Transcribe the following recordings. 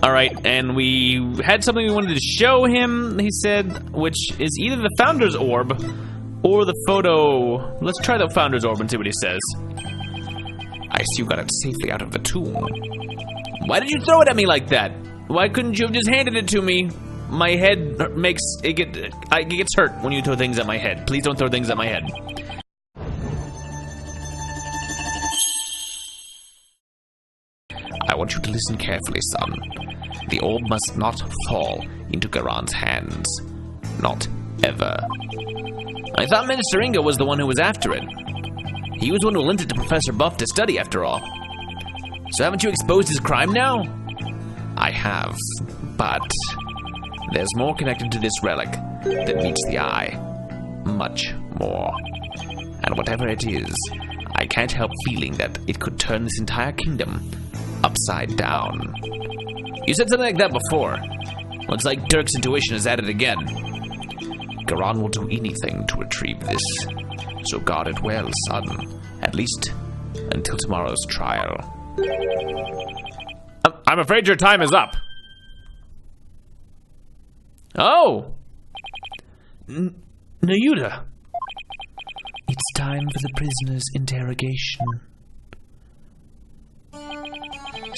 Alright, and we had something we wanted to show him, he said, which is either the Founder's Orb or the photo. Let's try the Founder's Orb and see what he says. I see you got it safely out of the tomb. Why did you throw it at me like that? Why couldn't you have just handed it to me? My head makes it gets hurt when you throw things at my head. Please don't throw things at my head. I want you to listen carefully, son. The orb must not fall into Garon's hands. Not ever. I thought Minister Inga was the one who was after it. He was the one who lent it to Professor Buff to study, after all. So haven't you exposed his crime now? I have, but there's more connected to this relic than meets the eye. Much more. And whatever it is, I can't help feeling that it could turn this entire kingdom upside down. You said something like that before. Looks like Dirk's intuition is at it again. Garon will do anything to retrieve this. So guard it well, son. At least until tomorrow's trial. I'm afraid your time is up. Oh! Nayuda. It's time for the prisoner's interrogation.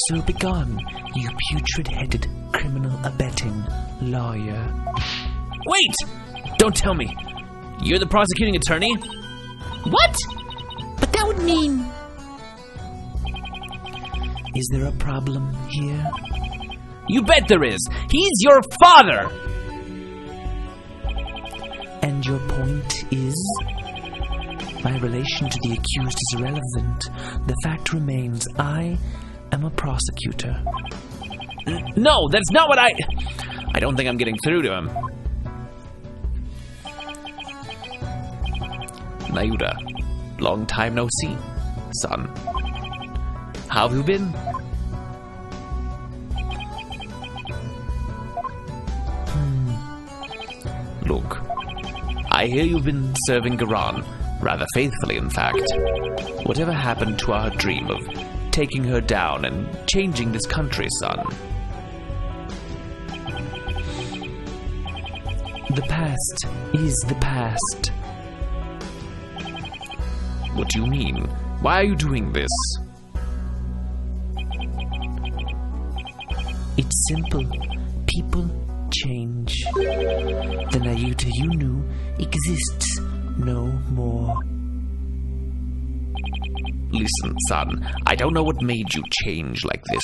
So begone, you putrid-headed criminal abetting lawyer. Wait! Don't tell me. You're the prosecuting attorney? What? But that would mean... Is there a problem here? You bet there is! He's your father! And your point is? My relation to the accused is irrelevant. The fact remains, I am a prosecutor. No, that's not what I don't think I'm getting through to him. Nayuda, long time no see, son. How have you been? Look, I hear you've been serving Garon, rather faithfully in fact. Whatever happened to our dream of taking her down and changing this country, son? The past is the past. What do you mean? Why are you doing this? It's simple. People change. The Nayuta you knew exists no more. Listen, son, I don't know what made you change like this,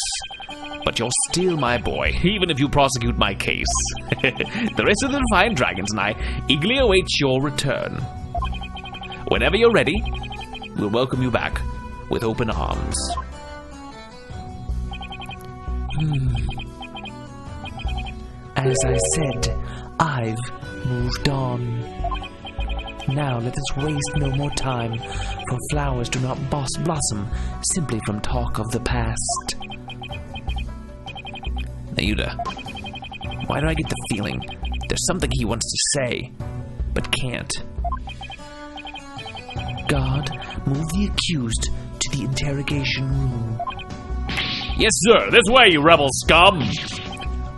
but you're still my boy, even if you prosecute my case. The rest of the Defiant Dragons and I eagerly await your return. Whenever you're ready, we'll welcome you back with open arms. As I said, I've moved on. Now let us waste no more time, for flowers do not blossom simply from talk of the past. Nayuda, why do I get the feeling there's something he wants to say, but can't? Guard, move the accused to the interrogation room. Yes, sir. This way, you rebel scum.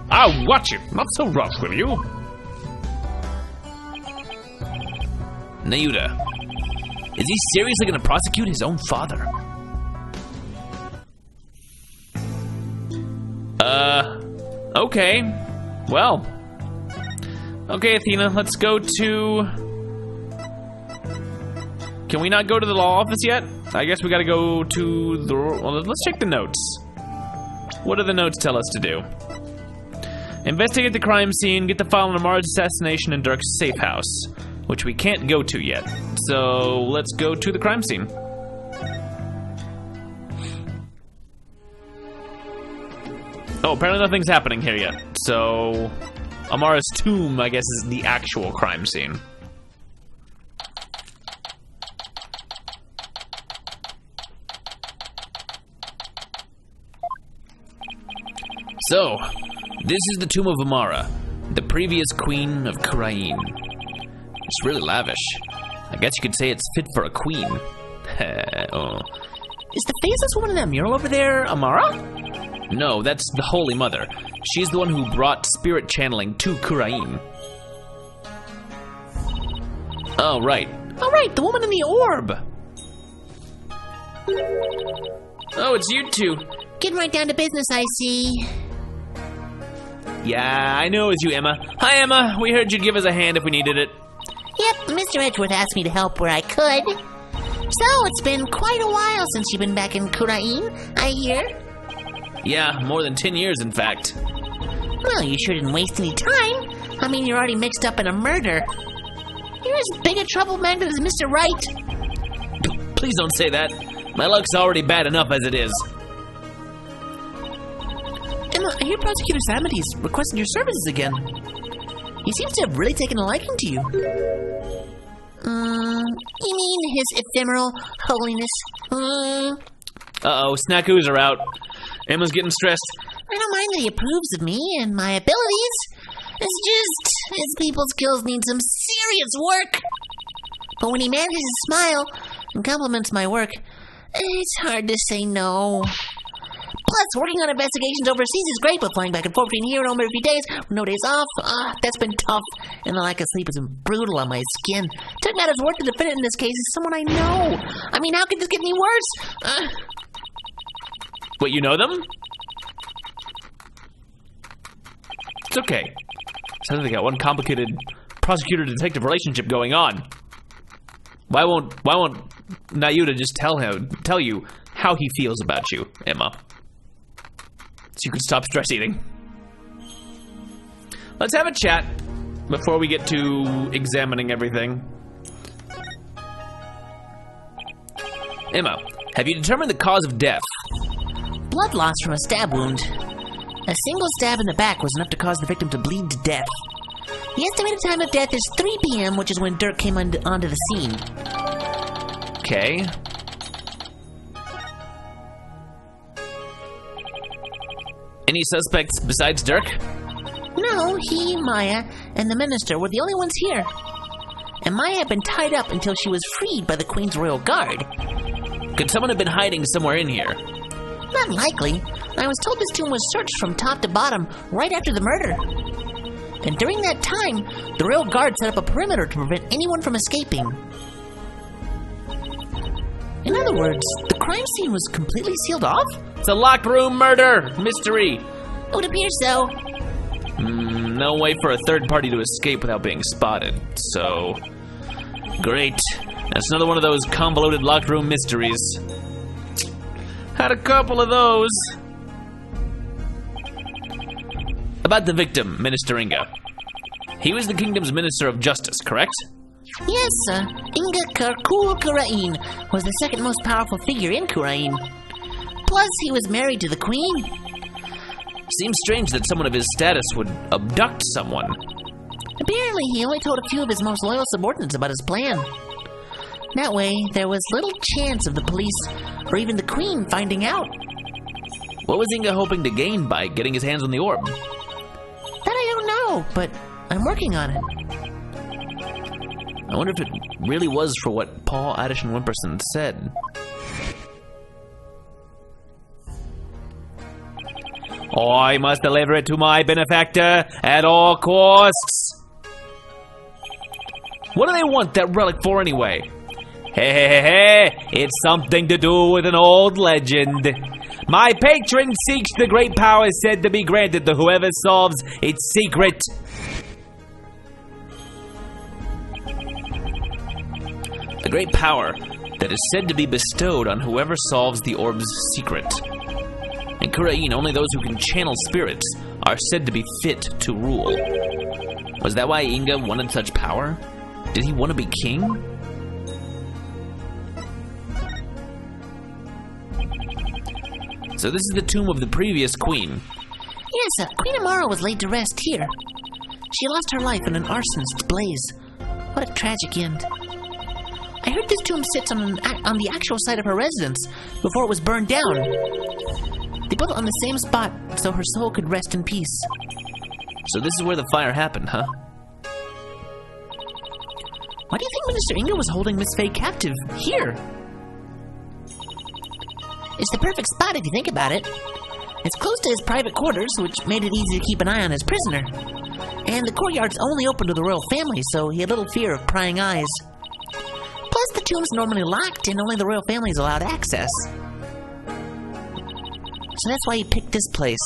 I'll watch it. Not so rough, will you? Nayuda, is he seriously going to prosecute his own father? Okay. Well. Okay, Athena, let's go to... Can we not go to the law office yet? I guess we gotta go to the... Well, let's check the notes. What do the notes tell us to do? Investigate the crime scene, get the file on Amara's assassination in Dirk's safe house, which we can't go to yet. So, let's go to the crime scene. Oh, apparently nothing's happening here yet. So, Amara's tomb, I guess, is the actual crime scene. So, this is the Tomb of Amara, the previous queen of Karain. It's really lavish. I guess you could say it's fit for a queen. Oh. Is the faceless woman in that mural over there Amara? No, that's the Holy Mother. She's the one who brought spirit channeling to Khura'in. Oh, right. Oh, right, the woman in the orb. Oh, it's you two. Getting right down to business, I see. Yeah, I know it's you, Emma. Hi, Emma. We heard you'd give us a hand if we needed it. Yep, Mr. Edgeworth asked me to help where I could. So, it's been quite a while since you've been back in Khura'in, I hear. Yeah, more than 10 years, in fact. Well, you sure didn't waste any time. I mean, you're already mixed up in a murder. You're as big a trouble magnet as Mr. Right. Please don't say that. My luck's already bad enough as it is. Emma, I hear Prosecutor Samity's requesting your services again. He seems to have really taken a liking to you. You mean his ephemeral holiness? Uh-oh, snackoos are out. Emma's getting stressed. I don't mind that he approves of me and my abilities. It's just his people skills need some serious work. But when he manages to smile and compliments my work, it's hard to say no. Plus, working on investigations overseas is great, but flying back and forth between here and home every few days with no days off, that's been tough. And the lack of sleep has been brutal on my skin. Took matters worth the defendant in this case is someone I know. I mean, how could this get any worse? Wait, you know them? It's okay. Sounds like they got one complicated prosecutor-detective relationship going on. Why won't Nayuta just tell you how he feels about you, Emma? So you can stop stress eating. Let's have a chat before we get to examining everything. Emma, have you determined the cause of death? Blood loss from a stab wound. A single stab in the back was enough to cause the victim to bleed to death. The estimated time of death is 3 p.m., which is when Dirk came onto the scene. Okay. Any suspects besides Dirk? No, he, Maya, and the minister were the only ones here. And Maya had been tied up until she was freed by the Queen's Royal Guard. Could someone have been hiding somewhere in here? Not likely. I was told this tomb was searched from top to bottom right after the murder. And during that time, the Royal Guard set up a perimeter to prevent anyone from escaping. In other words, the crime scene was completely sealed off? It's a locked room murder mystery. It would appear so. No way for a third party to escape without being spotted, so... Great. That's another one of those convoluted locked room mysteries. Had a couple of those. About the victim, Minister Inga. He was the kingdom's Minister of Justice, correct? Yes, Inga Karkul Khura'in was the second most powerful figure in Khura'in. Plus, he was married to the Queen. Seems strange that someone of his status would abduct someone. Apparently, he only told a few of his most loyal subordinates about his plan. That way, there was little chance of the police or even the Queen finding out. What was Inga hoping to gain by getting his hands on the orb? That I don't know, but I'm working on it. I wonder if it really was for what Paul Addison Wimperson said. I must deliver it to my benefactor at all costs. What do they want that relic for anyway? Hey, it's something to do with an old legend. My patron seeks the great power said to be granted to whoever solves its secret. The great power that is said to be bestowed on whoever solves the orb's secret. In Khura'in, only those who can channel spirits are said to be fit to rule. Was that why Inga wanted such power? Did he want to be king? So this is the tomb of the previous queen. Yes, Queen Amara was laid to rest here. She lost her life in an arsonist's blaze. What a tragic end. I heard this tomb sits on the actual site of her residence before it was burned down. They built it on the same spot so her soul could rest in peace. So this is where the fire happened, huh? Why do you think Minister Inga was holding Miss Faye captive here? It's the perfect spot if you think about it. It's close to his private quarters, which made it easy to keep an eye on his prisoner. And the courtyard's only open to the royal family, so he had little fear of prying eyes. Plus, the tomb's normally locked, and only the royal family is allowed access. So that's why he picked this place.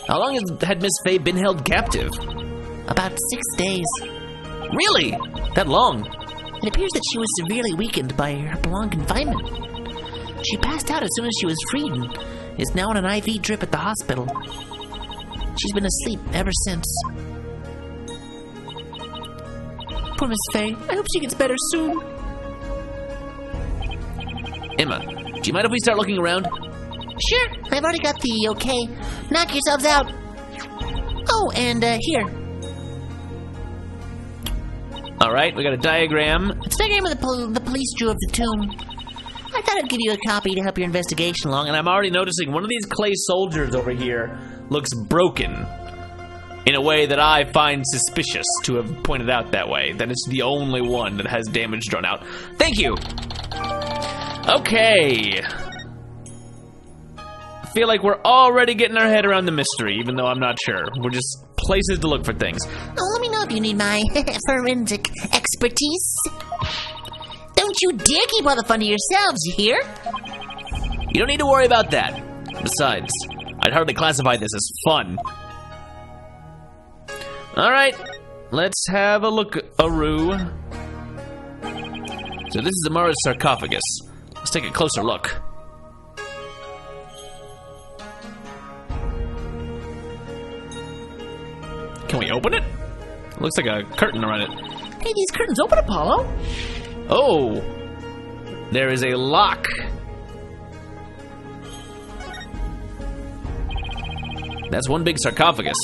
How long had Miss Faye been held captive? About 6 days. Really? That long? It appears that she was severely weakened by her prolonged confinement. She passed out as soon as she was freed and is now on an IV drip at the hospital. She's been asleep ever since. Poor Miss Faye. I hope she gets better soon. Emma, do you mind if we start looking around? Sure, I've already got the okay. Knock yourselves out. Oh, and here. Alright, we got a diagram. It's a diagram of the police drew of the tomb. I thought I'd give you a copy to help your investigation along. And I'm already noticing one of these clay soldiers over here looks broken in a way that I find suspicious to have pointed out that way. That it's the only one that has damage drawn out. Thank you! Okay. I feel like we're already getting our head around the mystery, even though I'm not sure. We're just places to look for things. Oh, let me know if you need my forensic expertise. Don't you dare keep all the fun to yourselves, you hear? You don't need to worry about that. Besides, I'd hardly classify this as fun. Alright, let's have a look, Aru. So this is Amara's sarcophagus. Let's take a closer look. Can we open it? Looks like a curtain around it. Hey, these curtains open, Apollo. Oh, there is a lock. That's one big sarcophagus.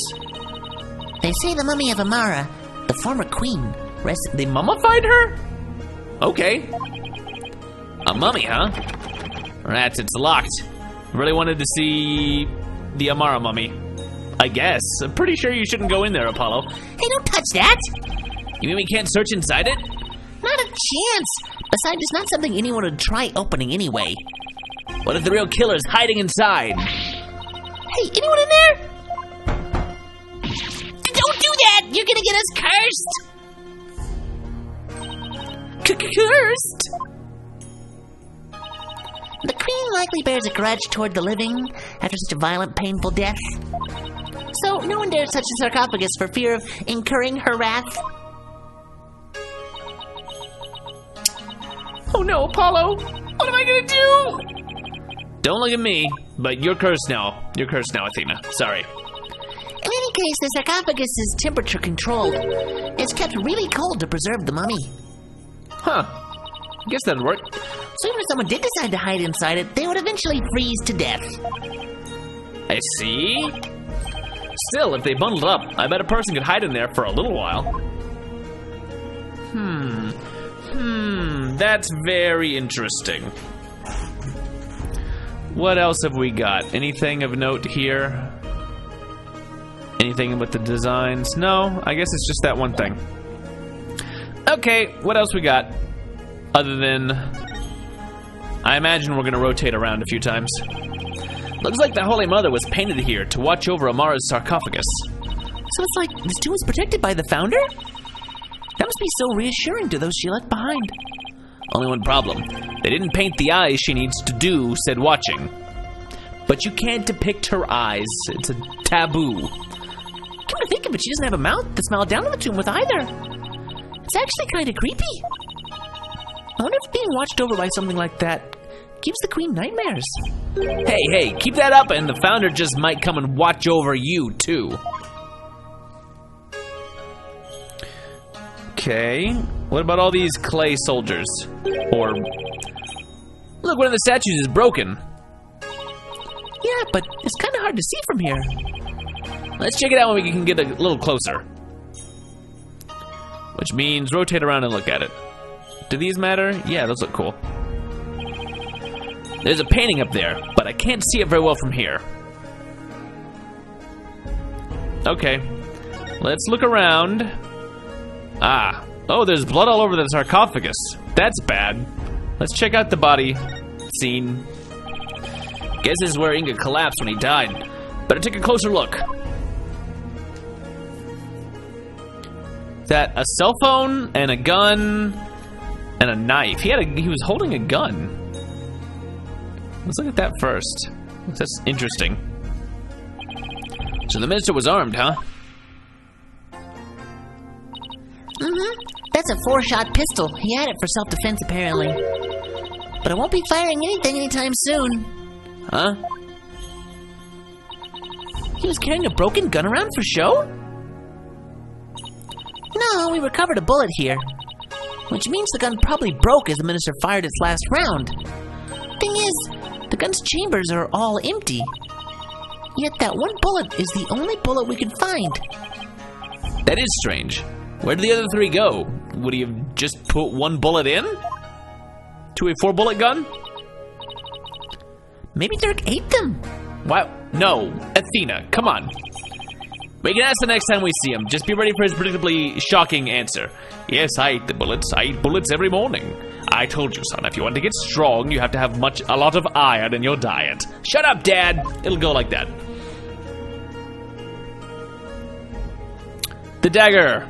They say the mummy of Amara, the former queen, rested. They mummified her? Okay. A mummy, huh? Rats, it's locked. Really wanted to see the Amara mummy. I guess. I'm pretty sure you shouldn't go in there, Apollo. Hey, don't touch that! You mean we can't search inside it? Not a chance! Besides, it's not something anyone would try opening anyway. What if the real killer's hiding inside? Hey, anyone in there? Don't do that! You're gonna get us cursed! Cursed? The queen likely bears a grudge toward the living after such a violent, painful death. So no one dares touch the sarcophagus for fear of incurring her wrath. Oh no, Apollo! What am I gonna do? Don't look at me, but you're cursed now. You're cursed now, Athena. Sorry. In any case, the sarcophagus is temperature controlled. It's kept really cold to preserve the mummy. Huh. I guess that'd work. So even if someone did decide to hide inside it, they would eventually freeze to death. I see. Still, if they bundled up, I bet a person could hide in there for a little while. That's very interesting. What else have we got? Anything of note here? Anything with the designs? No, I guess it's just that one thing. Okay, what else we got? Other than... I imagine we're gonna rotate around a few times. Looks like the Holy Mother was painted here to watch over Amara's sarcophagus. So it's like this tomb was protected by the founder? That must be so reassuring to those she left behind. Only one problem. They didn't paint the eyes she needs to do said watching. But you can't depict her eyes. It's a taboo. Come to think of it, she doesn't have a mouth to smile down on the tomb with either. It's actually kind of creepy. I wonder if being watched over by something like that gives the queen nightmares. Hey, keep that up and the founder just might come and watch over you, too. Okay, what about all these clay soldiers? Or... Look, one of the statues is broken. Yeah, but it's kind of hard to see from here. Let's check it out when we can get a little closer. Which means rotate around and look at it. Do these matter? Yeah, those look cool. There's a painting up there, but I can't see it very well from here. Okay, let's look around. Ah, oh, there's blood all over the sarcophagus. That's bad. Let's check out the body scene. Guess this is where Inga collapsed when he died. Better take a closer look. That a cell phone and a gun and a knife. He was holding a gun. Let's look at that first. That's interesting. So the minister was armed, huh? Mm-hmm. That's a 4-shot pistol. He had it for self-defense, apparently. But I won't be firing anything anytime soon. Huh? He was carrying a broken gun around for show? No, we recovered a bullet here. Which means the gun probably broke as the minister fired its last round. Thing is, the gun's chambers are all empty. Yet that one bullet is the only bullet we could find. That is strange. Where did the other 3 go? Would he have just put one bullet in? To a 4-bullet gun? Maybe Dirk ate them. Wow. No. Athena, come on. We can ask the next time we see him. Just be ready for his predictably shocking answer. Yes, I eat the bullets. I eat bullets every morning. I told you, son, if you want to get strong, you have to have a lot of iron in your diet. Shut up, Dad. It'll go like that. The dagger.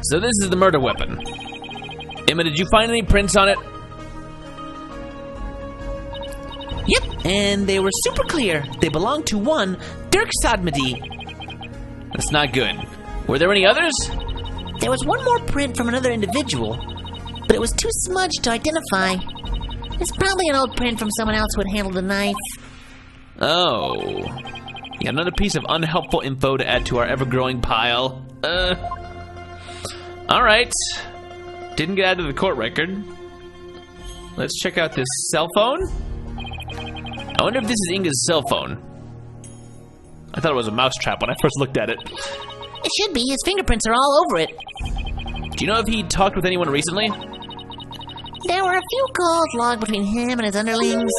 So this is the murder weapon. Emma, did you find any prints on it? Yep, and they were super clear. They belonged to one Dirk Sadmadi. That's not good. Were there any others? There was one more print from another individual, but it was too smudged to identify. It's probably an old print from someone else who had handled the knife. Oh. You got another piece of unhelpful info to add to our ever-growing pile. Alright. Didn't get added to the court record. Let's check out this cell phone. I wonder if this is Inga's cell phone. I thought it was a mousetrap when I first looked at it. It should be. His fingerprints are all over it. Do you know if he talked with anyone recently? There were a few calls logged between him and his underlings.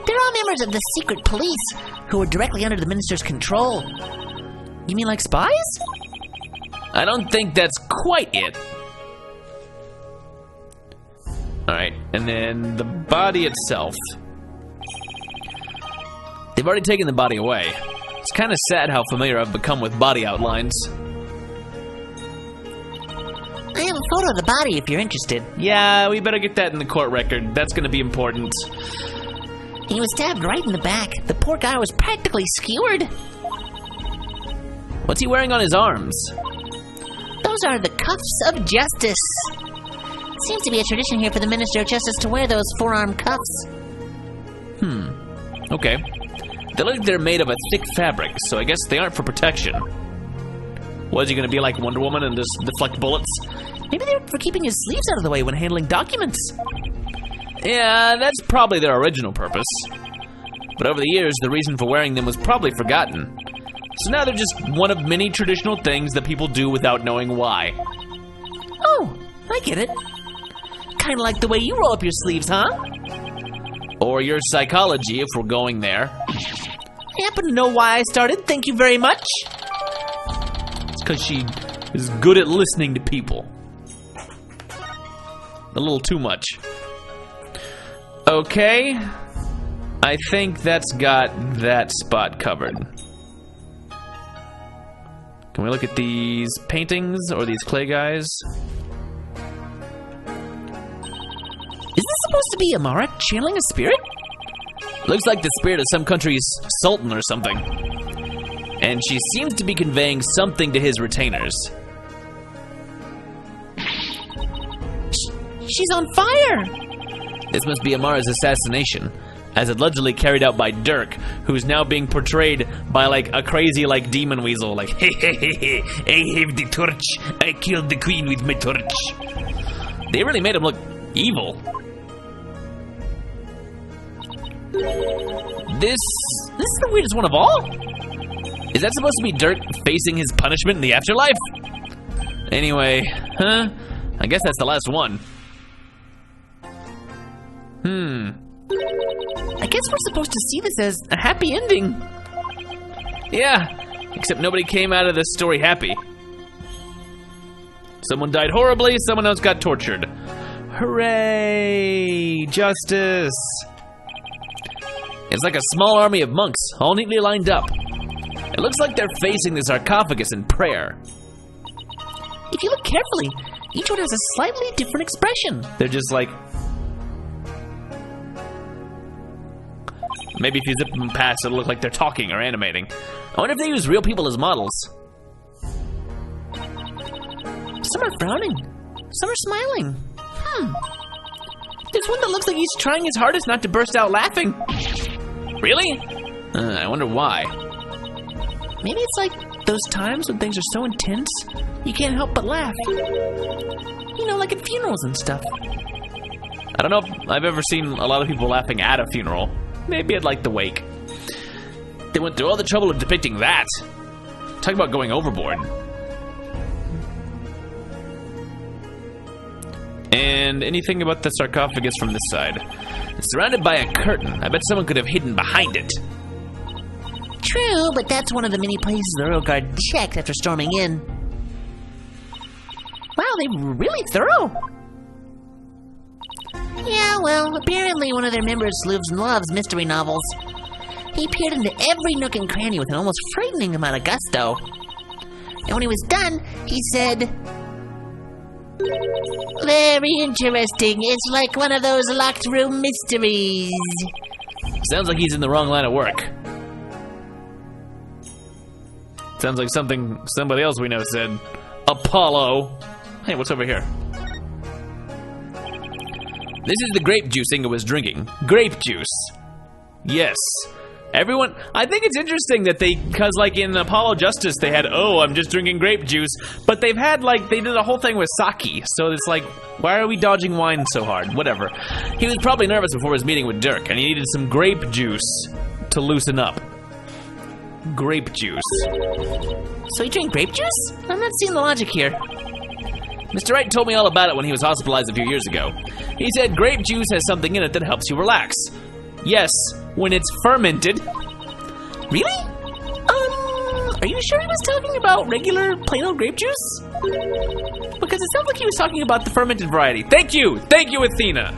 They're all members of the secret police who were directly under the minister's control. You mean like spies? I don't think that's quite it. Alright, and then the body itself. They've already taken the body away. It's kind of sad how familiar I've become with body outlines. I have a photo of the body if you're interested. Yeah, we better get that in the court record. That's gonna be important. He was stabbed right in the back. The poor guy was practically skewered. What's he wearing on his arms? Those are the cuffs of justice. Seems to be a tradition here for the Minister of Justice to wear those forearm cuffs. Okay. They look like they're made of a thick fabric, so I guess they aren't for protection. Was he gonna be like Wonder Woman and just deflect bullets? Maybe they were for keeping his sleeves out of the way when handling documents. Yeah, that's probably their original purpose. But over the years, the reason for wearing them was probably forgotten. So now they're just one of many traditional things that people do without knowing why. Oh, I get it. Kind of like the way you roll up your sleeves, huh? Or your psychology, if we're going there. I happen to know why I started, thank you very much. It's because she is good at listening to people. A little too much. Okay. I think that's got that spot covered. Can we look at these paintings or these clay guys? Is this supposed to be Amara channeling a spirit? Looks like the spirit of some country's sultan or something. And she seems to be conveying something to his retainers. She's on fire! This must be Amara's assassination, as allegedly carried out by Dirk, who's now being portrayed by like a crazy like demon weasel, like hey, I have the torch, I killed the queen with my torch. They really made him look evil. This is the weirdest one of all. Is that supposed to be Dirk facing his punishment in the afterlife? Anyway, I guess that's the last one. I guess we're supposed to see this as a happy ending. Yeah, except nobody came out of this story happy. Someone died horribly, someone else got tortured. Hooray! Justice! It's like a small army of monks, all neatly lined up. It looks like they're facing the sarcophagus in prayer. If you look carefully, each one has a slightly different expression. They're just like... Maybe if you zip them past, it'll look like they're talking or animating. I wonder if they use real people as models. Some are frowning. Some are smiling. There's one that looks like he's trying his hardest not to burst out laughing. Really? I wonder why. Maybe it's like those times when things are so intense, you can't help but laugh. You know, like at funerals and stuff. I don't know if I've ever seen a lot of people laughing at a funeral. Maybe I'd like the wake. They went through all the trouble of depicting that. Talk about going overboard. And anything about the sarcophagus from this side? It's surrounded by a curtain. I bet someone could have hidden behind it. True, but that's one of the many places the royal guard checked after storming in. Wow, they were really thorough. Yeah, well, apparently one of their members loves mystery novels. He peered into every nook and cranny with an almost frightening amount of gusto. And when he was done, he said, "Very interesting. It's like one of those locked room mysteries." Sounds like he's in the wrong line of work. Sounds like something somebody else we know said. Apollo. Hey, what's over here? This is the grape juice Inga was drinking. Grape juice. Yes. Everyone, I think it's interesting that because like in Apollo Justice they had, oh, I'm just drinking grape juice, but they've had like, they did a whole thing with sake, so it's like, why are we dodging wine so hard? Whatever. He was probably nervous before his meeting with Dirk, and he needed some grape juice to loosen up. Grape juice. So you drink grape juice? I'm not seeing the logic here. Mr. Wright told me all about it when he was hospitalized a few years ago. He said grape juice has something in it that helps you relax. Yes, when it's fermented. Really? Are you sure he was talking about regular plain old grape juice? Because it sounds like he was talking about the fermented variety. Thank you, Athena.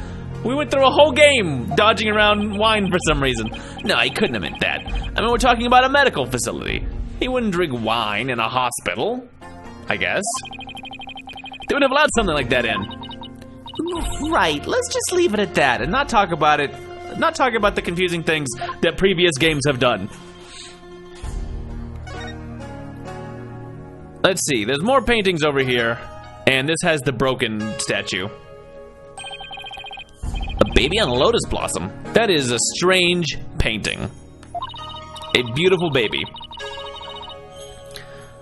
We went through a whole game dodging around wine for some reason. No, he couldn't have meant that. I mean, we're talking about a medical facility. He wouldn't drink wine in a hospital, I guess. They would have allowed something like that in. Right, let's just leave it at that and not talk about it. Not talk about the confusing things that previous games have done. Let's see, there's more paintings over here, and this has the broken statue. A baby on a lotus blossom. That is a strange painting. A beautiful baby.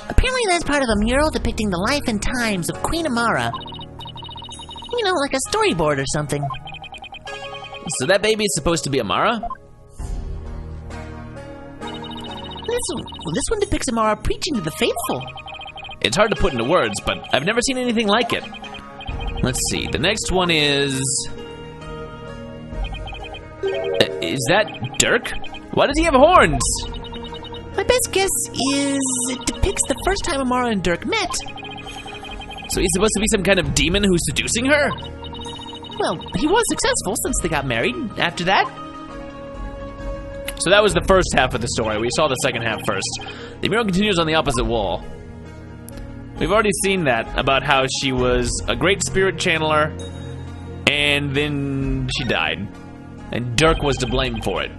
Apparently that's part of a mural depicting the life and times of Queen Amara. You know, like a storyboard or something. So that baby is supposed to be Amara? This one depicts Amara preaching to the faithful. It's hard to put into words, but I've never seen anything like it. Let's see, the next one is that Dirk? Why does he have horns? My best guess is it depicts the first time Amara and Dirk met. So he's supposed to be some kind of demon who's seducing her? Well, he was successful since they got married. After that... So that was the first half of the story. We saw the second half first. The mural continues on the opposite wall. We've already seen that, about how she was a great spirit channeler, and then she died. And Dirk was to blame for it.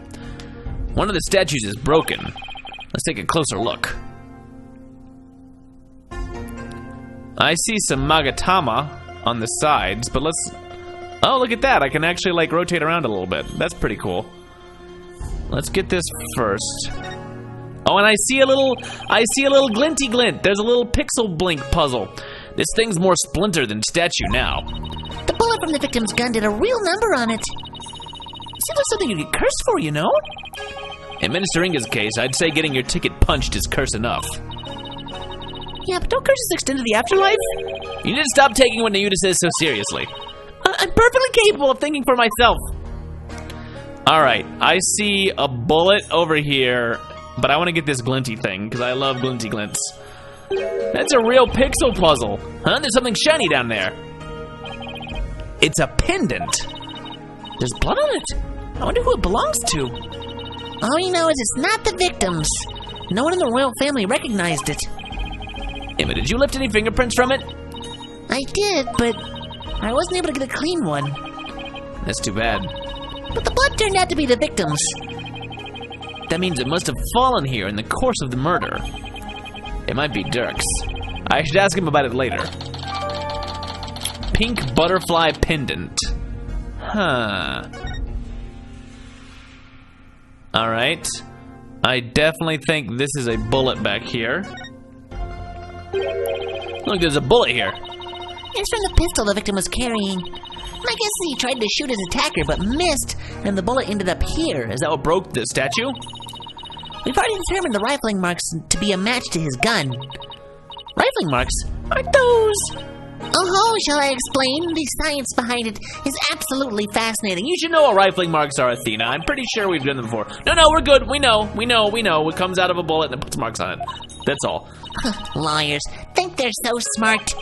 One of the statues is broken. Let's take a closer look. I see some Magatama on the sides, but let's... Oh, look at that. I can actually, like, rotate around a little bit. That's pretty cool. Let's get this first. Oh, and I see a little glinty glint. There's a little pixel blink puzzle. This thing's more splinter than statue now. The bullet from the victim's gun did a real number on it. Seems like something you get cursed for, you know? In Minister Inga's case, I'd say getting your ticket punched is curse enough. Yeah, but don't curses extend to the afterlife? You need to stop taking what Nayuta says so seriously. I'm perfectly capable of thinking for myself. Alright, I see a bullet over here, but I want to get this glinty thing, because I love glinty glints. That's a real pixel puzzle. Huh? There's something shiny down there. It's a pendant. There's blood on it. I wonder who it belongs to. All you know is it's not the victims. No one in the royal family recognized it. Emma, did you lift any fingerprints from it? I did, but I wasn't able to get a clean one. That's too bad. But the blood turned out to be the victims. That means it must have fallen here in the course of the murder. It might be Dirk's. I should ask him about it later. Pink butterfly pendant. Huh. Alright. I definitely think this is a bullet back here. Look, there's a bullet here. It's from the pistol the victim was carrying. I guess he tried to shoot his attacker but missed, and the bullet ended up here. Is that what broke the statue? We've already determined the rifling marks to be a match to his gun. Rifling marks? Aren't those? Oh, shall I explain? The science behind it is absolutely fascinating. You should know what rifling marks are, Athena. I'm pretty sure we've done them before. No, we're good. We know. It comes out of a bullet and it puts marks on it. That's all. Lawyers think they're so smart.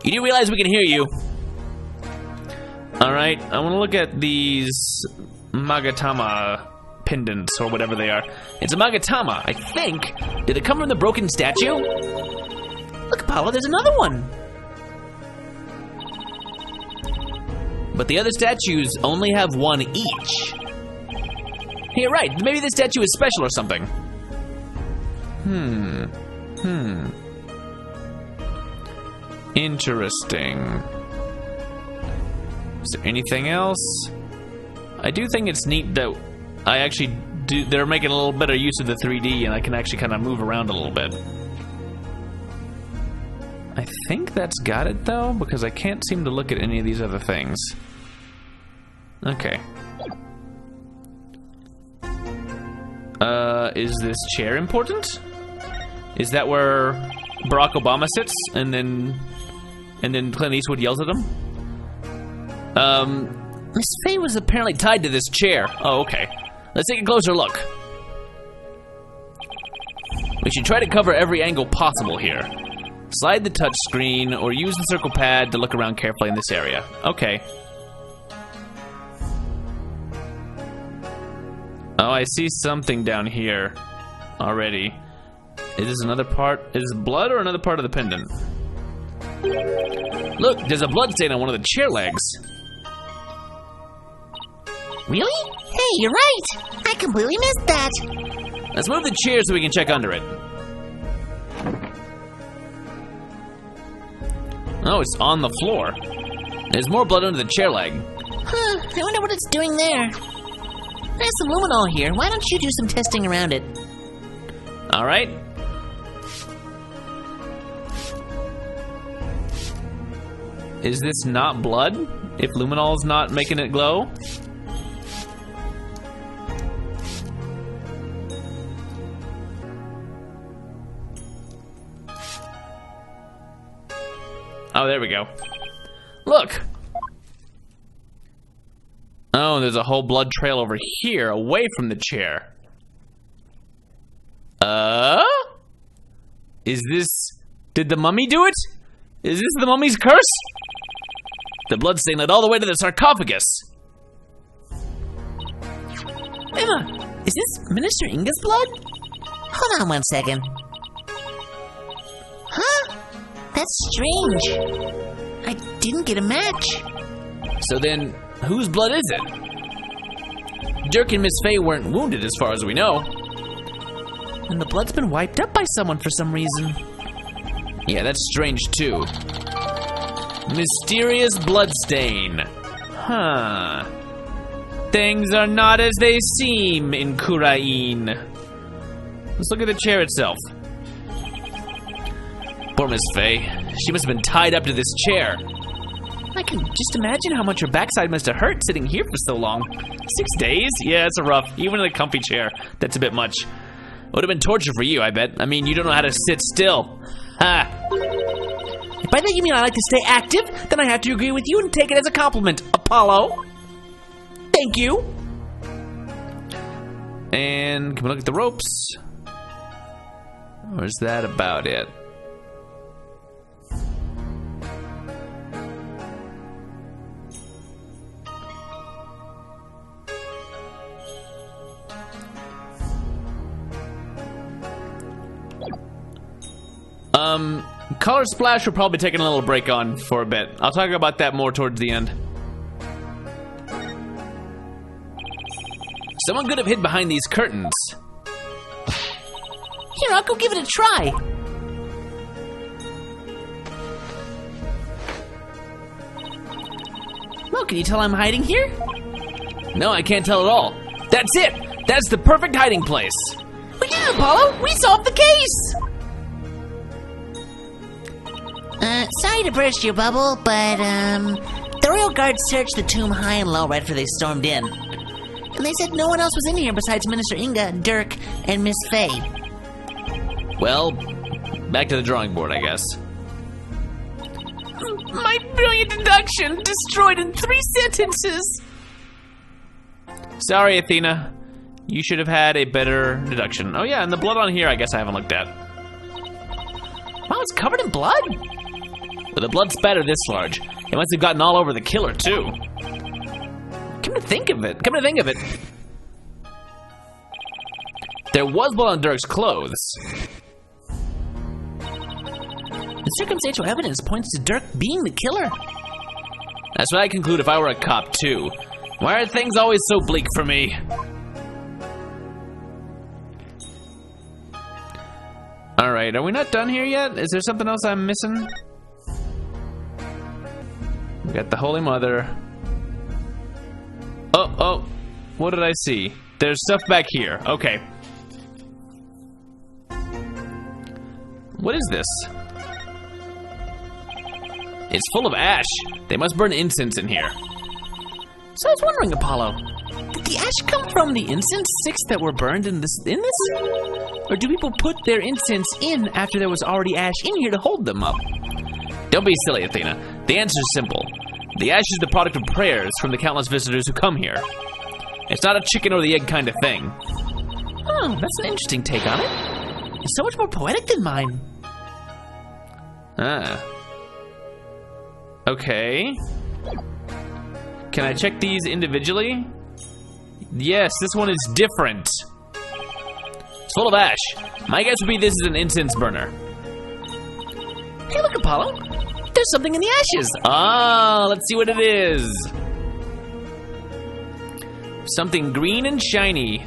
You do realize we can hear you. Alright, I want to look at these Magatama pendants, or whatever they are. It's a Magatama, I think. Did it come from the broken statue? Look, Apollo, there's another one. But the other statues only have one each. Hey, you're right. Maybe this statue is special or something. Interesting. Is there anything else? I do think it's neat that I actually do. They're making a little better use of the 3D, and I can actually kind of move around a little bit. I think that's got it though, because I can't seem to look at any of these other things. Okay. Is this chair important? Is that where Barack Obama sits, and then Clint Eastwood yells at him? Miss Faye was apparently tied to this chair. Oh, okay. Let's take a closer look. We should try to cover every angle possible here. Slide the touch screen or use the circle pad to look around carefully in this area. Okay. Oh, I see something down here already. Is this another part? Is this blood or another part of the pendant? Look, there's a blood stain on one of the chair legs. Really? Hey, you're right. I completely missed that. Let's move the chair so we can check under it. Oh, it's on the floor. There's more blood under the chair leg. I wonder what it's doing there. There's some luminol here. Why don't you do some testing around it? All right. Is this not blood? If luminol's not making it glow? Oh, there we go. Look! Oh, there's a whole blood trail over here, away from the chair. Is this... Did the mummy do it? Is this the mummy's curse? The blood stain led all the way to the sarcophagus. Emma, is this Minister Inga's blood? Hold on 1 second. Huh? That's strange. I didn't get a match. So then, whose blood is it? Dirk and Miss Faye weren't wounded as far as we know. And the blood's been wiped up by someone for some reason. Yeah, that's strange too. Mysterious bloodstain. Huh. Things are not as they seem in Kurain. Let's look at the chair itself. Poor Miss Faye. She must have been tied up to this chair. I can just imagine how much her backside must have hurt sitting here for so long. 6 days? Yeah, it's a rough. Even in a comfy chair, that's a bit much. Would have been torture for you, I bet. I mean, you don't know how to sit still. Ha! If by that you mean I like to stay active, then I have to agree with you and take it as a compliment, Apollo. Thank you. And can we look at the ropes? Or is that about it? Color Splash we're probably taking a little break on for a bit. I'll talk about that more towards the end. Someone could have hid behind these curtains. Here, I'll go give it a try. Well, can you tell I'm hiding here? No, I can't tell at all. That's it! That's the perfect hiding place! We did it, Apollo! We solved the case! Sorry to burst your bubble, but, the royal guards searched the tomb high and low right after they stormed in. And they said no one else was in here besides Minister Inga, Dirk, and Miss Faye. Well, back to the drawing board, I guess. My brilliant deduction destroyed in 3 sentences! Sorry, Athena. You should have had a better deduction. Oh yeah, and the blood on here I guess I haven't looked at. Wow, it's covered in blood? With a blood spatter this large, it must have gotten all over the killer too. Come to think of it. There was blood on Dirk's clothes. The circumstantial evidence points to Dirk being the killer. That's what I conclude if I were a cop too. Why are things always so bleak for me? Alright, are we not done here yet? Is there something else I'm missing? We got the Holy Mother. Oh, what did I see? There's stuff back here. Okay. What is this? It's full of ash. They must burn incense in here. So I was wondering, Apollo, did the ash come from the incense sticks that were burned in this? Or do people put their incense in after there was already ash in here to hold them up? Don't be silly, Athena. The answer's simple. The ash is the product of prayers from the countless visitors who come here. It's not a chicken or the egg kind of thing. Oh, that's an interesting take on it. It's so much more poetic than mine. Ah. Okay. Can I check these individually? Yes, this one is different. It's full of ash. My guess would be this is an incense burner. Hey, look, Apollo. There's something in the ashes. Ah, let's see what it is. Something green and shiny.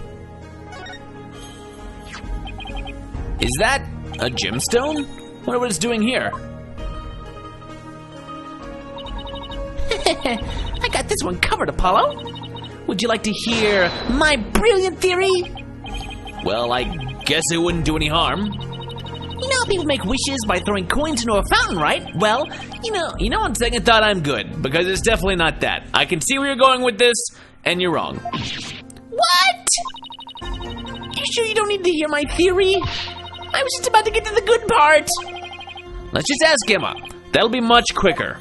Is that a gemstone? Wonder what it's doing here. I got this one covered, Apollo. Would you like to hear my brilliant theory? Well, I guess it wouldn't do any harm. You know how people make wishes by throwing coins into a fountain, right? Well, you know, On second thought, I'm good, because it's definitely not that. I can see where you're going with this, and you're wrong. What? You sure you don't need to hear my theory? I was just about to get to the good part. Let's just ask Emma. That'll be much quicker.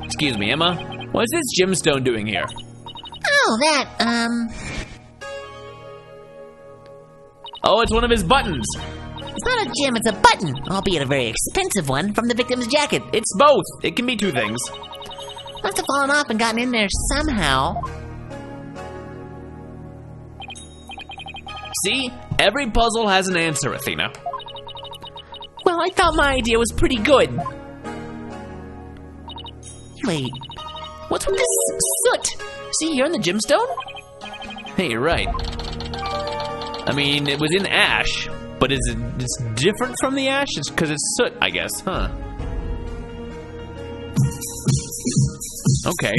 Excuse me, Emma. What is this gemstone doing here? Oh, that, Oh, it's one of his buttons. it's not a gem, it's a button, albeit a very expensive one, from the victim's jacket. It's both. It can be two things. Must have fallen off and gotten in there somehow. See? Every puzzle has an answer, Athena. Well, I thought my idea was pretty good. Wait, what's with this soot? See here in the gemstone? Hey, you're right. I mean, it was in ash, but is it's different from the ash? It's because it's soot, I guess, huh? Okay.